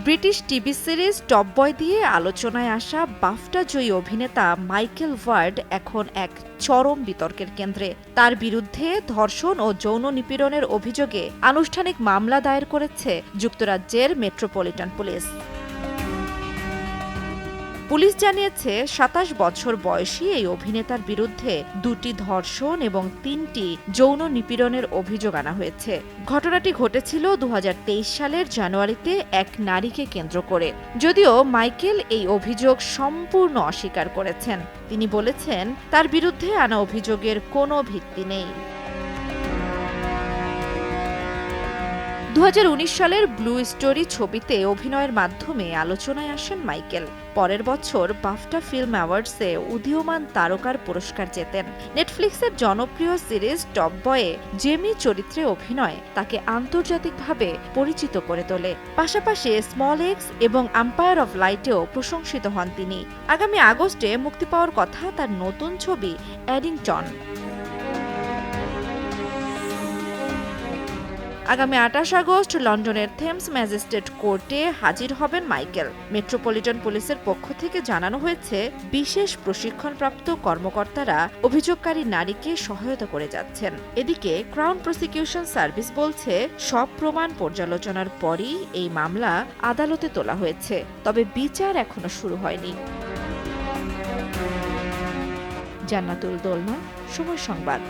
British TV series top বয় দিয়ে আলোচনায় আসা বাফটা জয়ী অভিনেতা মাইকেল ওয়ার্ড এখন এক চরম বিতর্কের কেন্দ্রে। তার বিরুদ্ধে ধর্ষণ ও যৌন নিপীড়নের অভিযোগে আনুষ্ঠানিক মামলা দায়ের করেছে যুক্তরাজ্যের মেট্রোপলিটন পুলিশ। পুলিশ জানিয়েছে ২৭ বছর বয়সী এই অভিনেতার বিরুদ্ধে ২টি ধর্ষণ এবং ৩টি যৌন নিপীড়নের অভিযোগ আনা হয়েছে। ঘটনাটি ঘটেছিল ২০২৩ সালের জানুয়ারিতে এক নারীকে কেন্দ্র করে। যদিও মাইকেল এই অভিযোগ সম্পূর্ণ অস্বীকার করেছেন। তিনি বলেছেন তার বিরুদ্ধে আনা অভিযোগের কোনো ভিত্তি নেই। ২০১৯ সালের ব্লু স্টোরি ছবিতে অভিনয়ের মাধ্যমে আলোচনায় আসেন মাইকেল। পরের বছর বাফটা ফিল্ম অ্যাওয়ার্ডসে উদীয়মান তারকার পুরস্কার জেতেন। নেটফ্লিক্সের জনপ্রিয় সিরিজ টপ বয়ে জেমি চরিত্রে অভিনয় তাকে আন্তর্জাতিকভাবে পরিচিত করে তোলে। পাশাপাশি স্মল এক্স এবং এম্পায়ার অফ লাইটেও প্রশংসিত হন তিনি। আগামী আগস্টে মুক্তি পাওয়ার কথা তার নতুন ছবি অ্যাডিংটন। আগামী ২৮ আগস্ট লন্ডনের থেমস ম্যাজিস্ট্রেট কোর্টে হাজির হবেন মাইকেল। মেট্রোপলিটন পুলিশের পক্ষ থেকে জানানো হয়েছে, বিশেষ প্রশিক্ষণপ্রাপ্ত কর্মকর্তারা অভিযোগকারী নারীকে সহায়তা করে যাচ্ছেন। এদিকে ক্রাউন প্রসিকিউশন সার্ভিস বলছে, সব প্রমাণ পর্যালোচনার পরই এই মামলা আদালতে তোলা হয়েছে, তবে বিচার এখনো শুরু হয়নি। জান্নাতুল দোলনা, সময় সংবাদ।